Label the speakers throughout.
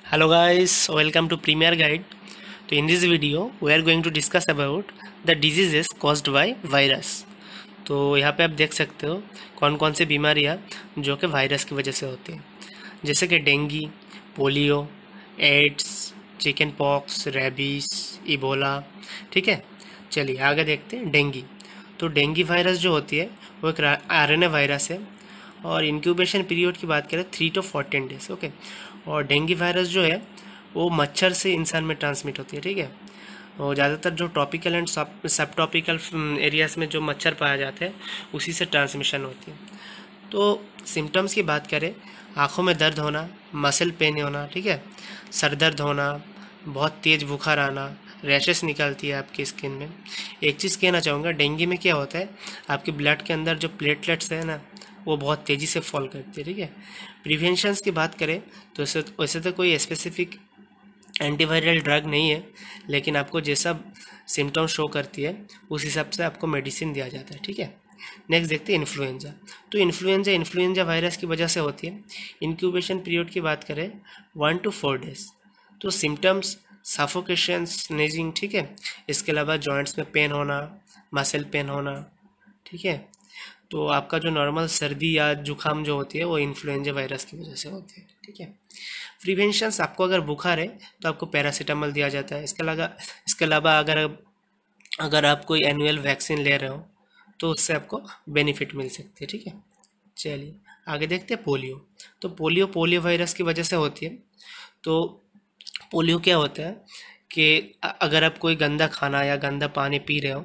Speaker 1: Hello guys, welcome to Premier Guide. So in this video, we are going to discuss about the diseases caused by virus. तो यहाँ पे आप देख सकते हो कौन कौन सी बीमारियाँ जो कि वायरस की वजह से होती हैं, जैसे कि dengue, polio, AIDS, chickenpox, rabies, Ebola. ठीक है, चलिए आगे देखते हैं। डेंगू, तो डेंगू वायरस जो होती है वो एक आरएनए वायरस है और इंक्यूबेशन पीरियड की बात करें 3 to 14 डेज। ओके, और डेंगू वायरस जो है वो मच्छर से इंसान में ट्रांसमिट होती है। ठीक है, और ज़्यादातर जो टॉपिकल एंड सब टॉपिकल एरियाज में जो मच्छर पाया जाते हैं उसी से ट्रांसमिशन होती है। तो सिम्टम्स की बात करें, आँखों में दर्द होना, मसल पेन होना, ठीक है, सर दर्द होना, बहुत तेज़ बुखार आना, रैशेस निकलती है आपकी स्किन में। एक चीज़ कहना चाहूँगा, डेंगू में क्या होता है, आपके ब्लड के अंदर जो प्लेटलेट्स है ना वो बहुत तेज़ी से फॉल करती है। ठीक है, प्रिवेंशंस की बात करें तो वैसे तो कोई स्पेसिफिक एंटीवायरल ड्रग नहीं है, लेकिन आपको जैसा सिम्टम शो करती है उस हिसाब से आपको मेडिसिन दिया जाता है। ठीक है, नेक्स्ट देखते हैं इन्फ्लुएंजा। तो इन्फ्लुएंजा वायरस की वजह से होती है। इंक्यूबेशन पीरियड की बात करें 1 to 4 डेज। तो सिम्टम्स सफोकेशन, स्नेजिंग, ठीक है, इसके अलावा जॉइंट्स में पेन होना, मसल पेन होना। ठीक है, तो आपका जो नॉर्मल सर्दी या जुकाम जो होती है वो इन्फ्लुएंजा वायरस की वजह से होती है। ठीक है, प्रिवेंशंस, आपको अगर बुखार है तो आपको पैरासीटामोल दिया जाता है। इसके अलावा अगर आप कोई एनुअल वैक्सीन ले रहे हो तो उससे आपको बेनिफिट मिल सकती है। ठीक है, चलिए आगे देखते हैं पोलियो। तो पोलियो वायरस की वजह से होती है। तो पोलियो क्या होता है कि अगर आप कोई गंदा खाना या गंदा पानी पी रहे हो,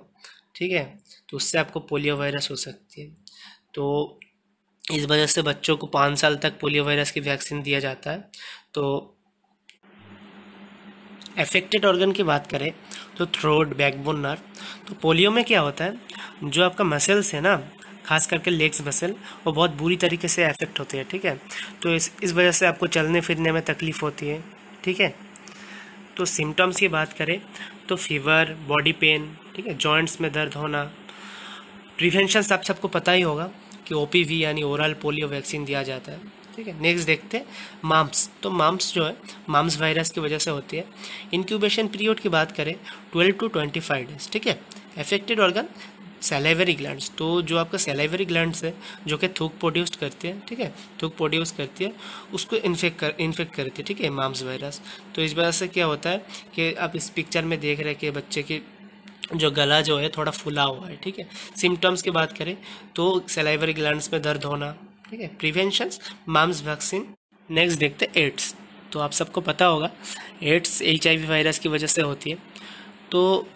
Speaker 1: ठीक है, तो उससे आपको पोलियो वायरस हो सकती है। तो इस वजह से बच्चों को 5 साल तक पोलियो वायरस की वैक्सीन दिया जाता है। तो अफेक्टेड ऑर्गन की बात करें तो थ्रोट, बैकबोन, नर्व। तो पोलियो में क्या होता है, जो आपका मसल्स है ना, खास करके लेग्स मसल, वो बहुत बुरी तरीके से अफेक्ट होते हैं। ठीक है, तो इस वजह से आपको चलने फिरने में तकलीफ होती है। ठीक है, तो सिम्टम्स की बात करें तो फीवर, बॉडी पेन, ठीक है, जॉइंट्स में दर्द होना। प्रिवेंशन आप सबको पता ही होगा कि ओपीवी यानी ओरल पोलियो वैक्सीन दिया जाता है। ठीक है, नेक्स्ट देखते हैं माम्स। तो माम्स जो है माम्स वायरस की वजह से होती है। इंक्यूबेशन पीरियड की बात करें 12 to 25 डेज। ठीक है, अफेक्टेड ऑर्गन सैलाइवरी ग्लैंड्स। तो जो आपका सैलाइवरी ग्लैंड्स है जो कि थूक प्रोड्यूस करती है, ठीक है, थूक प्रोड्यूस करती है, उसको इन्फेक्ट करती है। ठीक है, माम्स वायरस। तो इस वजह से क्या होता है कि आप इस पिक्चर में देख रहे हैं कि बच्चे की जो गला जो है थोड़ा फुला हुआ है। ठीक है, सिम्टम्स की बात करें तो सैलाइवरी ग्लैंड्स में दर्द होना। ठीक है, प्रिवेंशंस माम्स वैक्सीन। नेक्स्ट देखते हैं एड्स। तो आप सबको पता होगा एड्स HIV वायरस की वजह से होती है। तो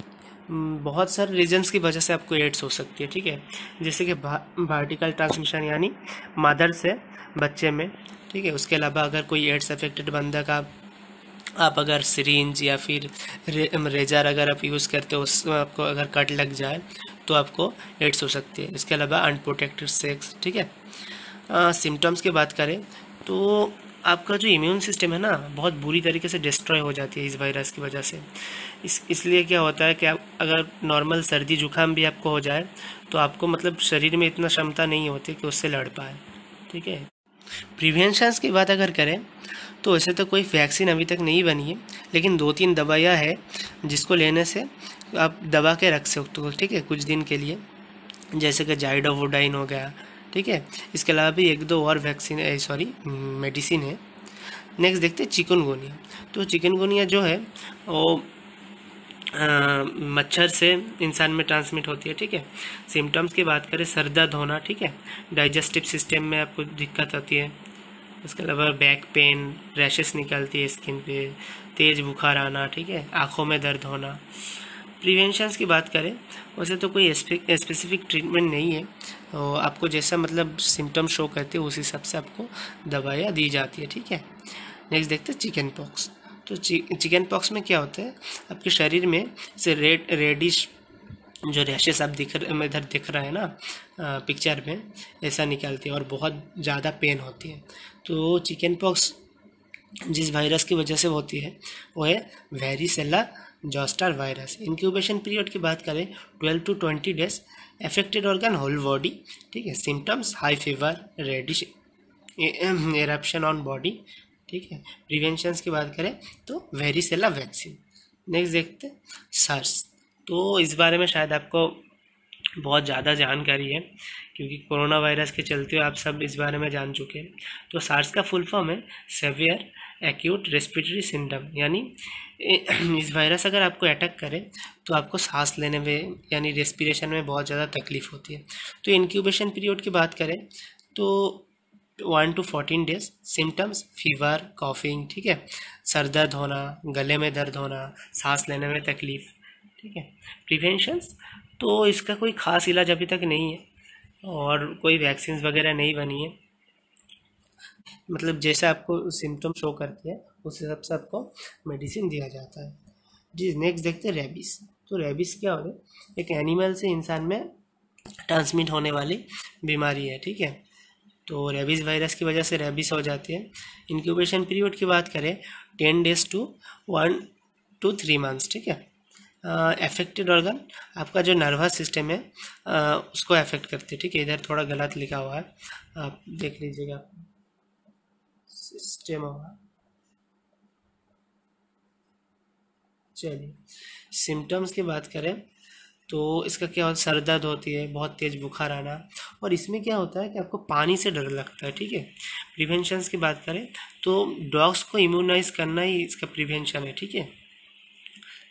Speaker 1: बहुत सारे रीजन्स की वजह से आपको एड्स हो सकती है। ठीक है, जैसे कि वर्टिकल ट्रांसमिशन यानी मदर से बच्चे में। ठीक है, उसके अलावा अगर कोई एड्स अफेक्टेड बंदा का आप अगर सिरिंज या फिर रेजर अगर आप यूज़ करते हो, उसमें आपको अगर कट लग जाए तो आपको एड्स हो सकती है। इसके अलावा अनप्रोटेक्टेड सेक्स। ठीक है, सिम्टम्स की बात करें तो आपका जो इम्यून सिस्टम है ना बहुत बुरी तरीके से डिस्ट्रॉय हो जाती है इस वायरस की वजह से। इसलिए क्या होता है कि आप अगर नॉर्मल सर्दी जुकाम भी आपको हो जाए तो आपको मतलब शरीर में इतना क्षमता नहीं होती कि उससे लड़ पाए। ठीक है, प्रिवेंशंस की बात अगर करें तो वैसे तो कोई वैक्सीन अभी तक नहीं बनी है, लेकिन 2-3 दवाइयाँ हैं जिसको लेने से आप दबा के रख सकते हो। ठीक है, कुछ दिन के लिए, जैसे कि जाइडोवोडाइन हो गया। ठीक है, इसके अलावा भी 1-2 और वैक्सीन मेडिसिन है। नेक्स्ट देखते हैं चिकनगुनिया। तो चिकनगुनिया जो है वो मच्छर से इंसान में ट्रांसमिट होती है। ठीक है, सिम्टम्स की बात करें सर दर्द होना, ठीक है, डाइजेस्टिव सिस्टम में आपको दिक्कत होती है। इसके अलावा बैक पेन, रैशेस निकलती है स्किन पे, तेज़ बुखार आना, ठीक है, आँखों में दर्द होना। प्रिवेंशंस की बात करें वैसे तो कोई स्पेसिफिक ट्रीटमेंट नहीं है, तो आपको जैसा मतलब सिम्टम शो करते हैं उस हिसाब से आपको दवाइयाँ दी जाती है। ठीक है, नेक्स्ट देखते हैं चिकन पॉक्स। तो चिकन पॉक्स में क्या होता है, आपके शरीर में से रेडिश जो रैशेस आप इधर दिख रहा है ना पिक्चर में, ऐसा निकलती है और बहुत ज़्यादा पेन होती है। तो चिकन पॉक्स जिस वायरस की वजह से होती है वो है varicella zoster virus. Incubation period की बात करें 12 to 20 days. Affected organ whole body. ठीक है, symptoms high fever, reddish eruption on body, ठीक है। प्रिवेंशंस की बात करें तो वेरिसेला वैक्सीन। नेक्स्ट देखते हैं सार्स। तो इस बारे में शायद आपको बहुत ज़्यादा जानकारी है, क्योंकि कोरोना वायरस के चलते आप सब इस बारे में जान चुके हैं। तो सार्स का फुल फॉर्म है सेवियर एक्यूट रेस्पिरेटरी सिंड्रोम, यानी इस वायरस अगर आपको अटैक करे तो आपको सांस लेने में यानी रेस्पिरेशन में बहुत ज़्यादा तकलीफ होती है। तो इंक्यूबेशन पीरियड की बात करें तो 1 to 14 days. Symptoms fever, coughing, ठीक है, सर दर्द होना, गले में दर्द होना, सांस लेने में तकलीफ, ठीक है। प्रिवेंशंस तो इसका कोई ख़ास इलाज अभी तक नहीं है और कोई वैक्सीन वगैरह नहीं बनी है, मतलब जैसे आपको सिम्टम शो करते हैं उस हिसाब से आपको मेडिसिन दिया जाता है जी। नेक्स्ट देखते हैं रेबीज। तो रेबीज क्या हो रहा है, एक एनिमल से इंसान में ट्रांसमिट होने वाली बीमारी है, ठीक है। तो रेबीज वायरस की वजह से रेबीज हो जाती है। इंक्यूबेशन पीरियड की बात करें 10 days to 1 to 3 months, ठीक है। अफेक्टेड ऑर्गन आपका जो नर्वस सिस्टम है उसको अफेक्ट करते हैं, ठीक है। इधर थोड़ा गलत लिखा हुआ है, आप देख लीजिएगा, सिस्टम होगा। चलिए सिम्टम्स की बात करें तो इसका क्या होता है, सर दर्द होती है, बहुत तेज़ बुखार आना, और इसमें क्या होता है कि आपको पानी से डर लगता है, ठीक है। प्रिवेंशंस की बात करें तो डॉग्स को इम्यूनाइज करना ही इसका प्रिवेंशन है, ठीक है।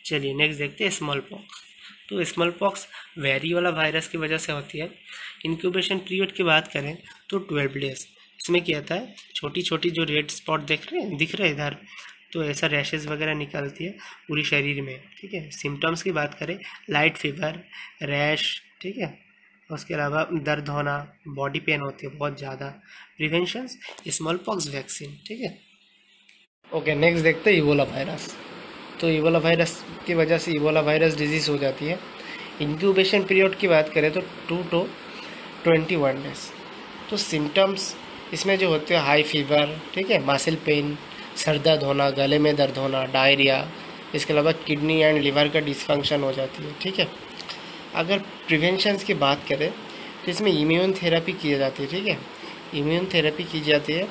Speaker 1: चलिए नेक्स्ट देखते हैं स्मॉल पॉक्स। तो स्मॉल पॉक्स वेरियोला वायरस की वजह से होती है। इंक्यूबेशन पीरियड की बात करें तो 12 डेज। इसमें क्या होता है, छोटी छोटी जो रेड स्पॉट दिख रहे हैं इधर, तो ऐसा रैशेस वगैरह निकलती है पूरी शरीर में, ठीक है। सिम्टम्स की बात करें लाइट फीवर, रैश, ठीक है, उसके अलावा दर्द होना, बॉडी पेन होती है बहुत ज़्यादा। प्रिवेंशंस स्मॉल पॉक्स वैक्सीन, ठीक है। ओके नेक्स्ट देखते हैं इबोला वायरस। तो इबोला वायरस की वजह से इबोला वायरस डिजीज़ हो जाती है। इंक्यूबेशन पीरियड की बात करें तो 2 to 21 डेज। तो सिम्टम्स इसमें जो होते हैं हाई फीवर, ठीक है, मसल पेन, सर दर्द होना, गले में दर्द होना, डायरिया, इसके अलावा किडनी एंड लिवर का डिसफंक्शन हो जाती है, ठीक है। अगर प्रिवेंशंस की बात करें तो इसमें इम्यून थेरेपी की जाती है, ठीक है, इम्यून थेरेपी की जाती है,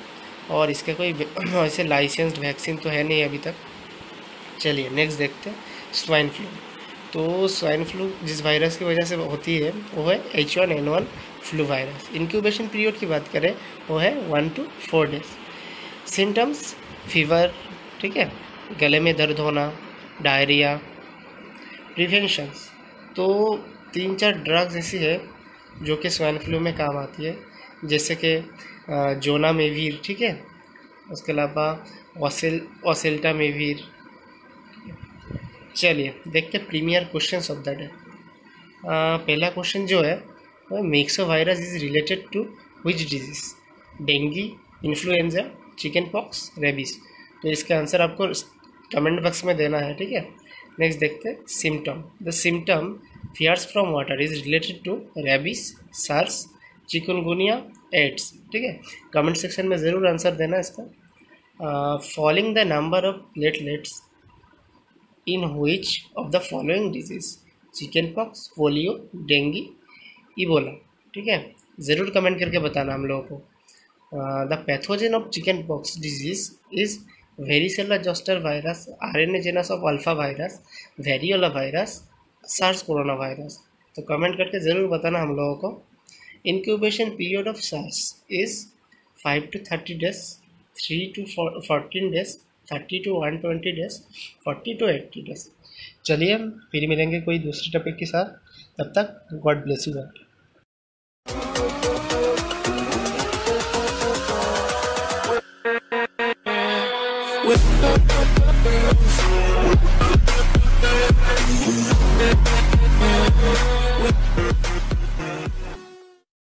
Speaker 1: और इसका कोई ऐसे लाइसेंस्ड वैक्सीन तो है नहीं अभी तक। चलिए नेक्स्ट देखते हैं स्वाइन फ्लू। तो स्वाइन फ्लू जिस वायरस की वजह से होती है वो है H1N1 flu virus. Incubation period की बात करें वो है 1 to 4 डेज। सिम्टम्स फीवर, ठीक है, गले में दर्द होना, डायरिया। प्रिवेंशंस तो 3-4 ड्रग्स ऐसी है जो कि स्वाइन फ्लू में काम आती है, जैसे कि जोनामेविर, ठीक है, उसके अलावा ओसेल्टामेविर। चलिए देखते हैं premier questions of the day. पहला क्वेश्चन जो है वो myxovirus is related to which disease, dengue, influenza, chickenpox, rabies. तो इसका आंसर आपको कमेंट बॉक्स में देना है, ठीक है। नेक्स्ट देखते हैं symptom. The symptom fears from water is related to rabies, SARS, chikungunya, AIDS, ठीक है। कमेंट सेक्शन में ज़रूर आंसर देना इसका। Following the number of platelets in which of the following disease, chickenpox, polio, dengue, Ebola, ठीक है। ज़रूर comment करके बताना हम लोगों को। The pathogen of chickenpox disease is varicella zoster virus, RNA genus of alpha virus, variola virus, SARS corona virus. तो comment करके ज़रूर बताना हम लोगों को। Incubation period of SARS is 5 to 30 days, 3 to 14 days, 30 to 120 days, 40 to 80 days. चलिए हम फिर मिलेंगे कोई दूसरे टॉपिक के साथ, तब तक गॉड ब्लेस यू।